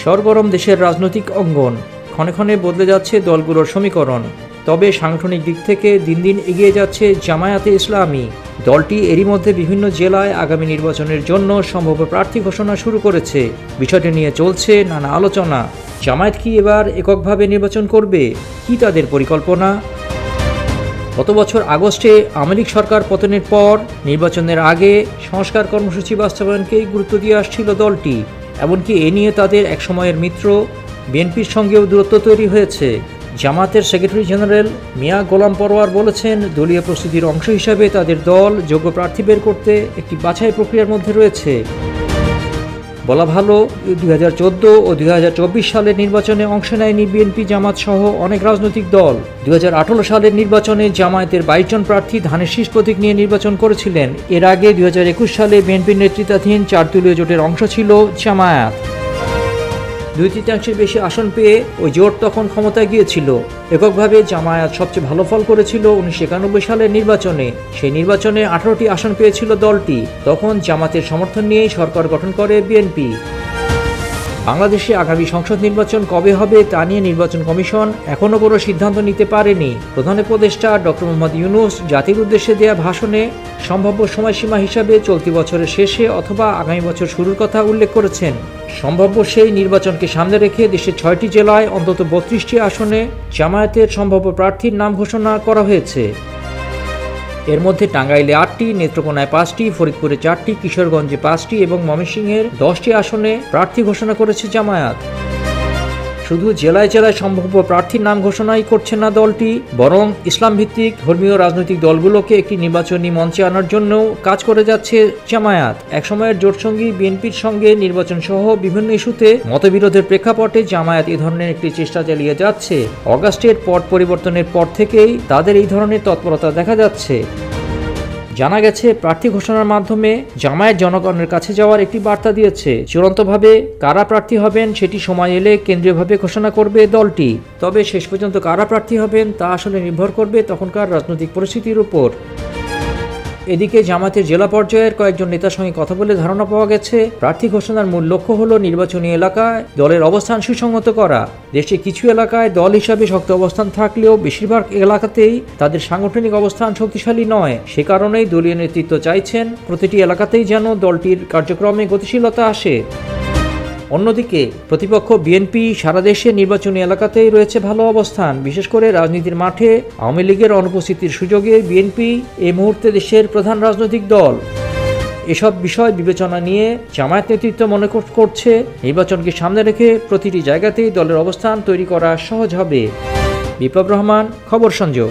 সরগরম দেশের রাজনৈতিক অঙ্গন, ক্ষণে ক্ষণে বদলে যাচ্ছে দলগুলোর সমীকরণ। তবে সাংগঠনিক দিক থেকে দিন দিন এগিয়ে যাচ্ছে জামায়াতে ইসলামী। দলটি এরই মধ্যে বিভিন্ন জেলায় আগামী নির্বাচনের জন্য সম্ভাব্য প্রার্থী ঘোষণা শুরু করেছে। বিষয়টি নিয়ে চলছে নানা আলোচনা। জামায়াত কি এবার এককভাবে নির্বাচন করবে? কি তাদের পরিকল্পনা? গত বছর আগস্টে আওয়ামী লীগ সরকার পতনের পর নির্বাচনের আগে সংস্কার কর্মসূচি বাস্তবায়নকেই গুরুত্ব দিয়ে আসছিল দলটি। এমনকি এ নিয়ে তাদের একসময়ের মিত্র বিএনপির সঙ্গেও দূরত্ব তৈরি হয়েছে। জামায়াতের সেক্রেটারি জেনারেল মিয়া গোলাম পরোয়ার বলেছেন, দলীয় প্রস্তুতির অংশ হিসাবে তাদের দল যোগ্য প্রার্থী বের করতে একটি বাছাই প্রক্রিয়ার মধ্যে রয়েছে। বলা ভালো, 2014 ও 2024 সালের নির্বাচনে অংশ নেয়নি বিএনপি, জামাত সহ অনেক রাজনৈতিক দল। 2018 সালের নির্বাচনে জামায়াতের 22 জন প্রার্থী ধানের শীষ প্রতীক নিয়ে নির্বাচন করেছিলেন। এর আগে 2021 সালে বিএনপির নেতৃত্বাধীন 4 দলীয় জোটের অংশ ছিল জামায়াত। 2/3 বেশি আসন পেয়ে ওই জোট তখন ক্ষমতায় গিয়েছিল। এককভাবে জামায়াত সবচেয়ে ভালো ফল করেছিল 1991 সালের নির্বাচনে। সেই নির্বাচনে 18টি আসন পেয়েছিল দলটি। তখন জামাতের সমর্থন নিয়েই সরকার গঠন করে বিএনপি। বাংলাদেশে আগামী সংসদ নির্বাচন কবে হবে তা নিয়ে নির্বাচন কমিশন এখনও কোনো সিদ্ধান্ত নিতে পারেনি। প্রধান উপদেষ্টা ডক্টর মোহাম্মদ ইউনূস জাতির উদ্দেশ্যে দেয়া ভাষণে সম্ভাব্য সময়সীমা হিসাবে চলতি বছরের শেষে অথবা আগামী বছর শুরুর কথা উল্লেখ করেছেন। সম্ভাব্য সেই নির্বাচনকে সামনে রেখে দেশের 6টি জেলায় অন্তত 32টি আসনে জামায়াতের সম্ভাব্য প্রার্থীর নাম ঘোষণা করা হয়েছে। এর মধ্যে টাঙ্গাইলে 8টি, নেত্রকোনায় 5টি, ফরিদপুরে 4টি, কিশোরগঞ্জে 5টি এবং ময়মনসিংহের 10টি আসনে প্রার্থী ঘোষণা করেছে জামায়াত। শুধু জেলায় জেলায় সম্ভাব্য প্রার্থীর নাম ঘোষণাই করছে না দলটি, বরং ইসলাম ভিত্তিক ধর্মীয় রাজনৈতিক দলগুলোকে একটি নির্বাচনী মঞ্চে আনার জন্যও কাজ করে যাচ্ছে জামায়াত। একসময়ের জোটসঙ্গী বিএনপির সঙ্গে নির্বাচন সহ বিভিন্ন ইস্যুতে মতবিরোধের প্রেক্ষাপটে জামায়াত এই ধরনের একটি চেষ্টা চালিয়ে যাচ্ছে। অগাস্টের পট পরিবর্তনের পর থেকেই তাদের এই ধরনের তৎপরতা দেখা যাচ্ছে। জানা গেছে, প্রার্থী ঘোষণার মাধ্যমে জামায়াত জনগণের কাছে যাওয়ার একটি বার্তা দিয়েছে। চূড়ান্তভাবে কারা প্রার্থী হবেন সেটি সময় এলে কেন্দ্রীয়ভাবে ঘোষণা করবে দলটি। তবে শেষ পর্যন্ত কারা প্রার্থী হবেন তা আসলে নির্ভর করবে তখনকার রাজনৈতিক পরিস্থিতির উপর। এদিকে জামায়াতের জেলা পর্যায়ের কয়েকজন নেতার সঙ্গে কথা বলে ধারণা পাওয়া গেছে, প্রার্থী ঘোষণার মূল লক্ষ্য হল নির্বাচনী এলাকায় দলের অবস্থান সুসংহত করা। দেশে কিছু এলাকায় দল হিসাবে শক্ত অবস্থান থাকলেও বেশিরভাগ এলাকাতেই তাদের সাংগঠনিক অবস্থান শক্তিশালী নয়। সে কারণেই দলীয় নেতৃত্ব চাইছেন প্রতিটি এলাকাতেই যেন দলটির কার্যক্রমে গতিশীলতা আসে। অন্যদিকে প্রতিপক্ষ বিএনপি সারা দেশে নির্বাচনী এলাকাতেই রয়েছে ভালো অবস্থান। বিশেষ করে রাজনীতির মাঠে আওয়ামী লীগের অনুপস্থিতির সুযোগে বিএনপি এই মুহূর্তে দেশের প্রধান রাজনৈতিক দল। এসব বিষয় বিবেচনা নিয়ে জামায়াত নেতৃত্ব মনে করছে নির্বাচনকে সামনে রেখে প্রতিটি জায়গাতেই দলের অবস্থান তৈরি করা সহজ হবে। বিপ্লব রহমান, খবর সংযোগ।